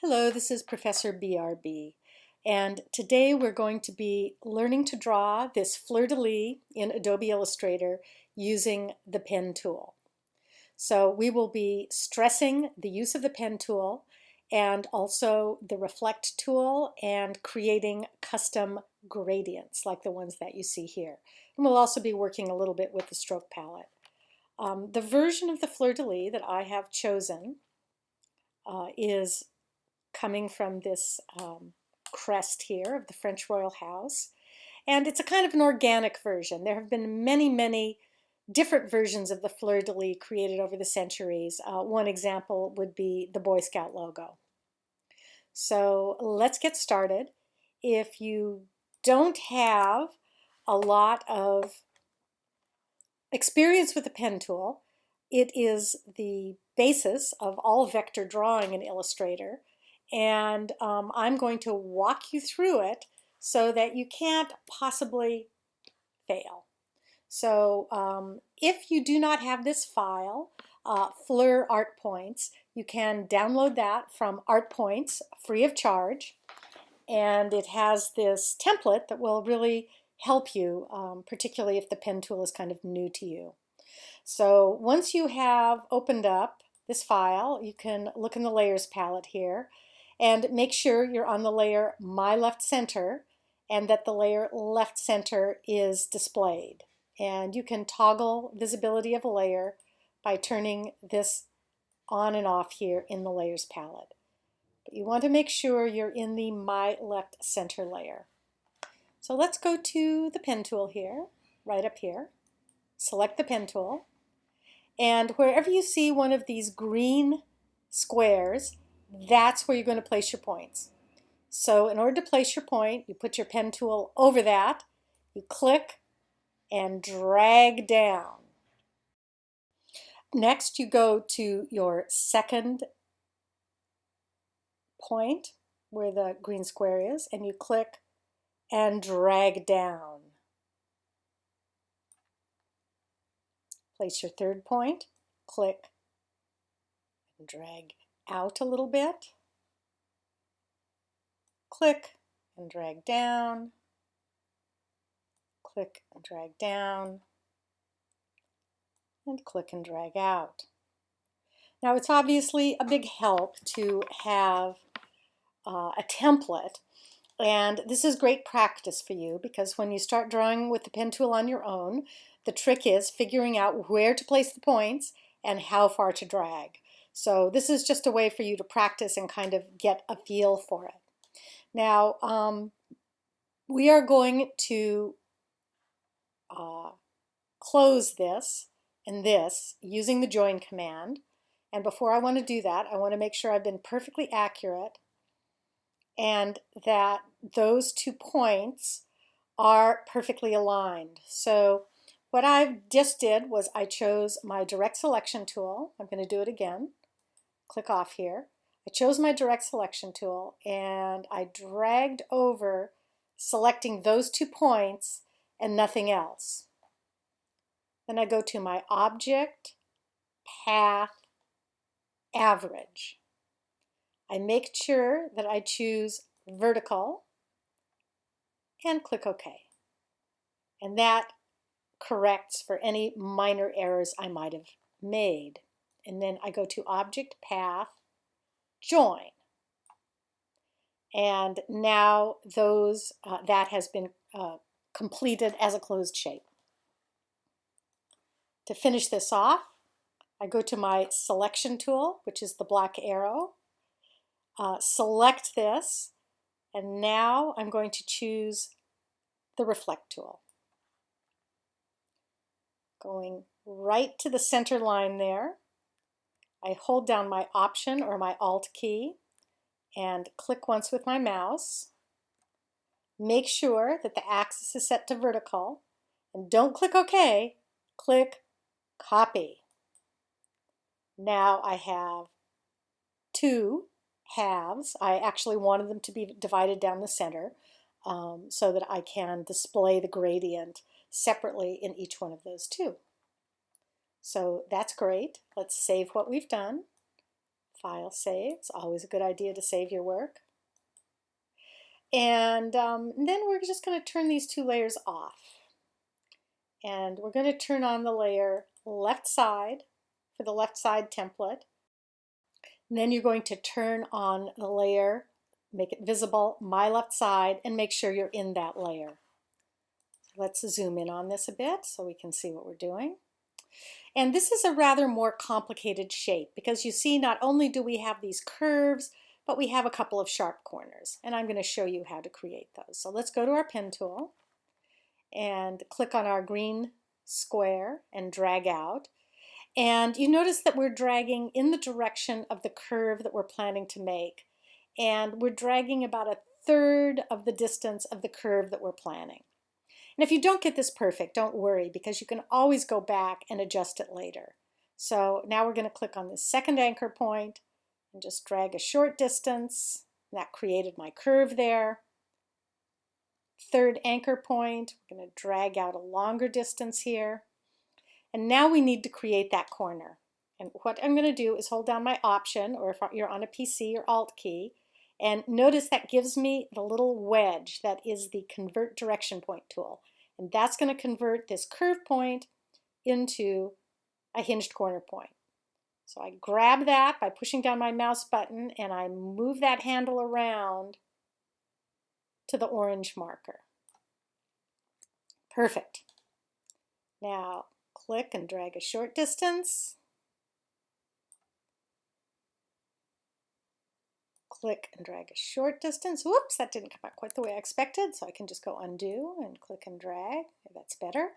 Hello, this is Professor BRB, and today we're going to be learning to draw this fleur-de-lis in Adobe Illustrator using the pen tool. So we will be stressing the use of the pen tool and also the reflect tool and creating custom gradients like the ones that you see here. And we'll also be working a little bit with the stroke palette. The version of the fleur-de-lis that I have chosen is coming from this crest here of the French royal house. And it's a kind of an organic version. There have been many different versions of the fleur-de-lis created over the centuries. One example would be the Boy Scout logo. So let's get started. If you don't have a lot of experience with the pen tool, it is the basis of all vector drawing in Illustrator. And I'm going to walk you through it so that you can't possibly fail. So if you do not have this file, Fleur Art Points, you can download that from Art Points free of charge. And it has this template that will really help you, particularly if the pen tool is kind of new to you. So once you have opened up this file, you can look in the layers palette here and make sure you're on the layer My Left Center and that the layer Left Center is displayed. And you can toggle visibility of a layer by turning this on and off here in the layers palette. But you want to make sure you're in the My Left Center layer. So let's go to the pen tool here, right up here. Select the pen tool. And wherever you see one of these green squares, that's where you're going to place your points. So in order to place your point, you put your pen tool over that, you click and drag down. Next, you go to your second point where the green square is, and you click and drag down. Place your third point, click and drag out a little bit. Click and drag down, click and drag down, and click and drag out. Now it's obviously a big help to have a template, and this is great practice for you because when you start drawing with the pen tool on your own, the trick is figuring out where to place the points and how far to drag. So this is just a way for you to practice and kind of get a feel for it. Now, we are going to close this and this using the join command. And before I want to do that, I want to make sure I've been perfectly accurate and that those 2 points are perfectly aligned. So what I just did was I chose my direct selection tool. I'm going to do it again. Click off here. I chose my direct selection tool and I dragged over, selecting those 2 points and nothing else. Then I go to my Object, Path, Average. I make sure that I choose Vertical and click OK. And that corrects for any minor errors I might have made. And then I go to Object, Path, Join. And now that has been completed as a closed shape. To finish this off, I go to my selection tool, which is the black arrow, select this, and now I'm going to choose the reflect tool. Going right to the center line there, I hold down my Option or my Alt key and click once with my mouse. Make sure that the axis is set to vertical, and don't click OK, click Copy. Now I have 2 halves. I actually wanted them to be divided down the center so that I can display the gradient separately in each one of those 2. So that's great. Let's save what we've done. File save. It's always a good idea to save your work. And then we're just going to turn these two layers off. And we're going to turn on the layer left side for the left side template. And then you're going to turn on the layer, make it visible, my left side, and make sure you're in that layer. Let's zoom in on this a bit so we can see what we're doing. And this is a rather more complicated shape because you see not only do we have these curves, but we have a couple of sharp corners. And I'm going to show you how to create those. So let's go to our pen tool and click on our green square and drag out. And you notice that we're dragging in the direction of the curve that we're planning to make. And we're dragging about 1/3 of the distance of the curve that we're planning. And if you don't get this perfect, don't worry, because you can always go back and adjust it later. So now we're going to click on this second anchor point and just drag a short distance. That created my curve there. Third anchor point, we're going to drag out a longer distance here. And now we need to create that corner. And what I'm going to do is hold down my Option, or if you're on a PC, or Alt key, and notice that gives me the little wedge that is the Convert Direction Point tool. And that's going to convert this curve point into a hinged corner point. So I grab that by pushing down my mouse button and I move that handle around to the orange marker. Perfect. Now click and drag a short distance. Click and drag a short distance. Whoops, that didn't come out quite the way I expected, so I can just go undo and click and drag. That's better.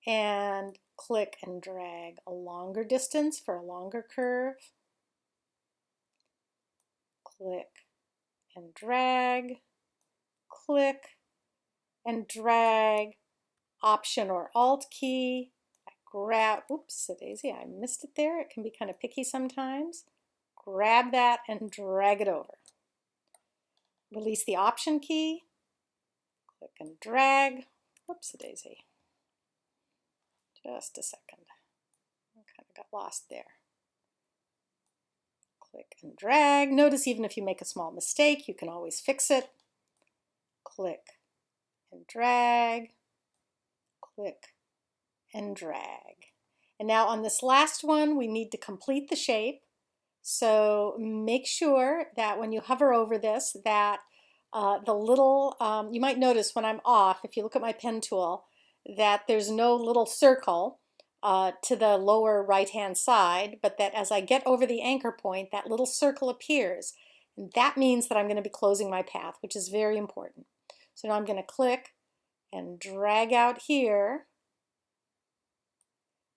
And click and drag a longer distance for a longer curve. Click and drag. Click and drag. Option or Alt key. I grab, oops, daisy, I missed it there. It can be kind of picky sometimes. Grab that and drag it over. Release the Option key. Click and drag. Whoops, daisy. Just a second. I kind of got lost there. Click and drag. Notice even if you make a small mistake, you can always fix it. Click and drag. Click and drag. And now on this last one, we need to complete the shape. So make sure that when you hover over this, that the little, you might notice when I'm off, if you look at my pen tool, that there's no little circle to the lower right-hand side, but that as I get over the anchor point, that little circle appears. And that means that I'm going to be closing my path, which is very important. So now I'm going to click and drag out here.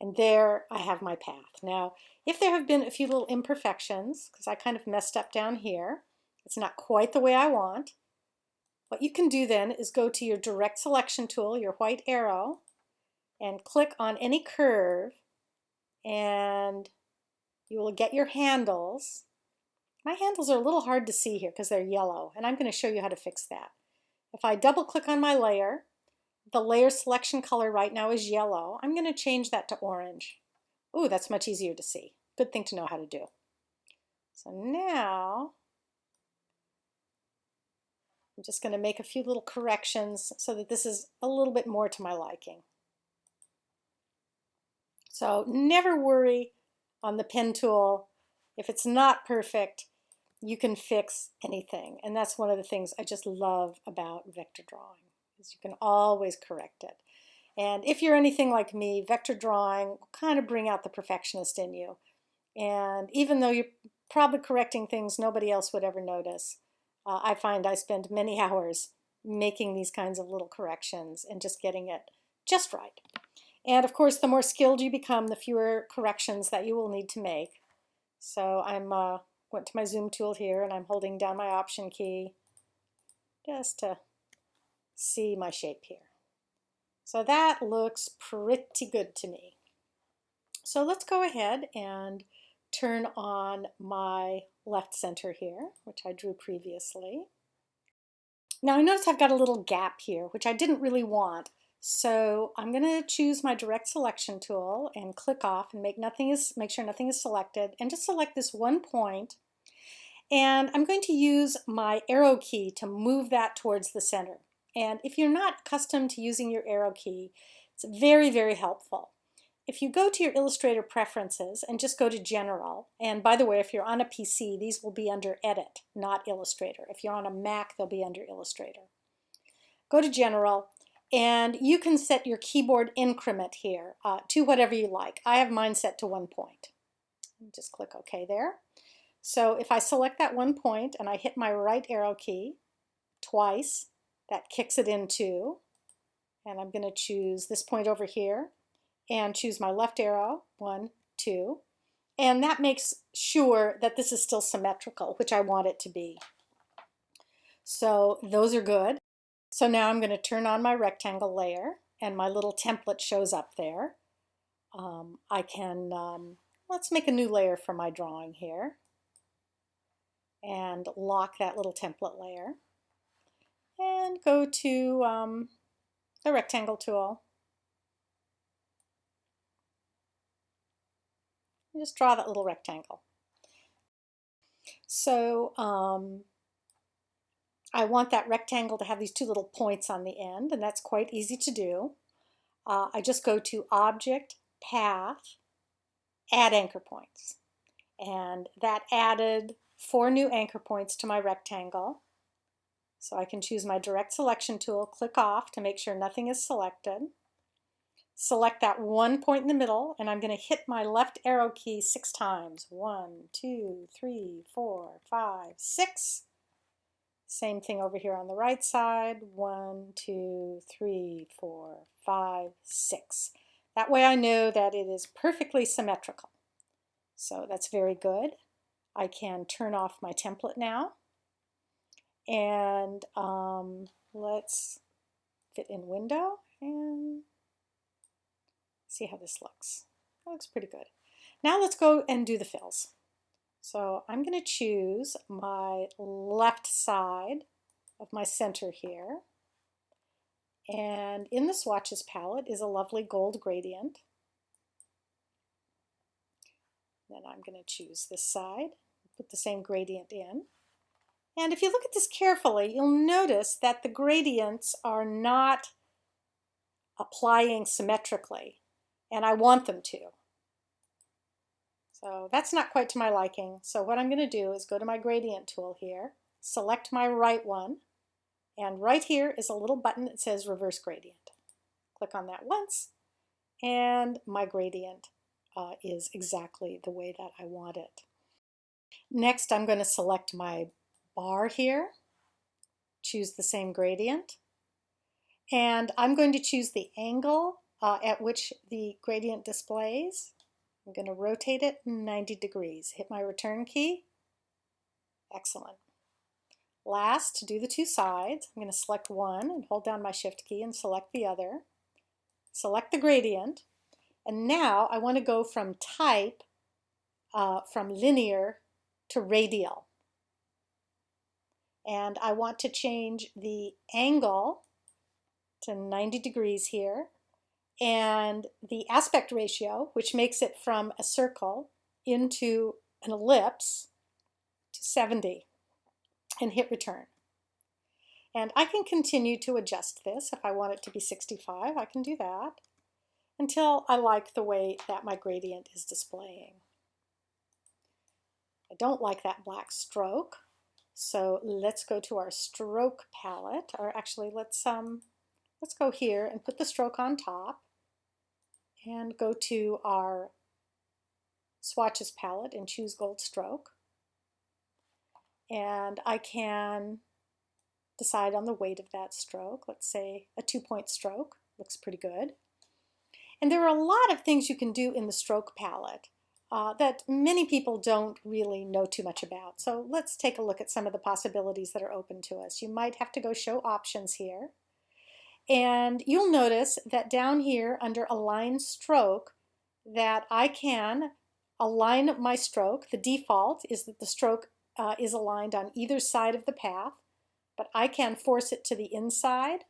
And there I have my path. Now, if there have been a few little imperfections, because I kind of messed up down here, it's not quite the way I want, what you can do then is go to your Direct Selection tool, your white arrow, and click on any curve, and you will get your handles. My handles are a little hard to see here because they're yellow, and I'm going to show you how to fix that. If I double click on my layer, the layer selection color right now is yellow. I'm going to change that to orange. Ooh, that's much easier to see. Good thing to know how to do. So now I'm just going to make a few little corrections so that this is a little bit more to my liking. So never worry on the pen tool. If it's not perfect, you can fix anything. And that's one of the things I just love about vector drawing. You can always correct it. And if you're anything like me, vector drawing will kind of bring out the perfectionist in you. And even though you're probably correcting things nobody else would ever notice, I find I spend many hours making these kinds of little corrections and just getting it just right. And of course, the more skilled you become, the fewer corrections that you will need to make. So I'm went to my zoom tool here and I'm holding down my Option key just to see my shape here. So that looks pretty good to me. So let's go ahead and turn on my left center here, which I drew previously. Now I notice I've got a little gap here, which I didn't really want. So I'm going to choose my direct selection tool and click off and make sure nothing is selected, and just select this one point. And I'm going to use my arrow key to move that towards the center. And if you're not accustomed to using your arrow key, it's very, very helpful. If you go to your Illustrator preferences and just go to General, and by the way, if you're on a PC, these will be under Edit, not Illustrator. If you're on a Mac, they'll be under Illustrator. Go to General, and you can set your keyboard increment here to whatever you like. I have mine set to 1 point. Just click OK there. So if I select that 1 point and I hit my right arrow key twice, that kicks it in 2. And I'm going to choose this point over here and choose my left arrow, 1, 2. And that makes sure that this is still symmetrical, which I want it to be. So those are good. So now I'm going to turn on my rectangle layer, and my little template shows up there. Let's make a new layer for my drawing here and lock that little template layer and go to the rectangle tool. And just draw that little rectangle. So I want that rectangle to have these 2 little points on the end, and that's quite easy to do. I just go to Object, Path, Add Anchor Points. And that added 4 new anchor points to my rectangle. So I can choose my direct selection tool, click off to make sure nothing is selected. Select that 1 point in the middle, and I'm going to hit my left arrow key 6 times. 1, 2, 3, 4, 5, 6. Same thing over here on the right side. 1, 2, 3, 4, 5, 6. That way I know that it is perfectly symmetrical. So that's very good. I can turn off my template now. And let's fit in window and see how this looks. That looks pretty good. Now let's go and do the fills. So I'm going to choose my left side of my center here. And in the swatches palette is a lovely gold gradient. Then I'm going to choose this side, put the same gradient in. And if you look at this carefully, you'll notice that the gradients are not applying symmetrically, and I want them to. So that's not quite to my liking. So what I'm going to do is go to my gradient tool here, select my right one, and right here is a little button that says Reverse Gradient. Click on that once, and my gradient is exactly the way that I want it. Next, I'm going to select my bar here, choose the same gradient, and I'm going to choose the angle at which the gradient displays. I'm going to rotate it 90 degrees. Hit my return key. Excellent. Last, to do the 2 sides, I'm going to select one and hold down my Shift key and select the other. Select the gradient, and now I want to go from type, from linear to radial. And I want to change the angle to 90 degrees here, and the aspect ratio, which makes it from a circle into an ellipse, to 70, and hit return. And I can continue to adjust this. If I want it to be 65, I can do that until I like the way that my gradient is displaying. I don't like that black stroke, so let's go to our stroke palette, or actually let's go here and put the stroke on top and go to our swatches palette and choose gold stroke. And I can decide on the weight of that stroke. Let's say a 2-point stroke. Looks pretty good. And there are a lot of things you can do in the stroke palette that many people don't really know too much about. So let's take a look at some of the possibilities that are open to us. You might have to go show options here. And you'll notice that down here under Align Stroke that I can align my stroke. The default is that the stroke is aligned on either side of the path, but I can force it to the inside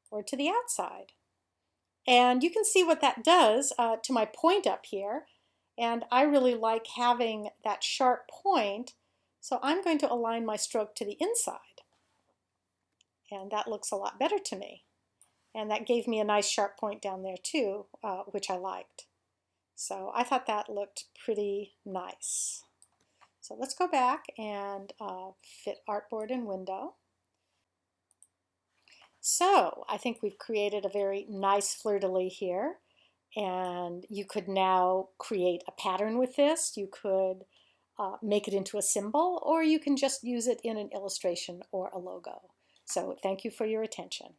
or to the outside. And you can see what that does to my point up here. And I really like having that sharp point, so I'm going to align my stroke to the inside. And that looks a lot better to me. And that gave me a nice sharp point down there too, which I liked. So I thought that looked pretty nice. So let's go back and fit artboard and window. So I think we've created a very nice fleur-de-lis here, and you could now create a pattern with this. You could make it into a symbol, or you can just use it in an illustration or a logo. So thank you for your attention.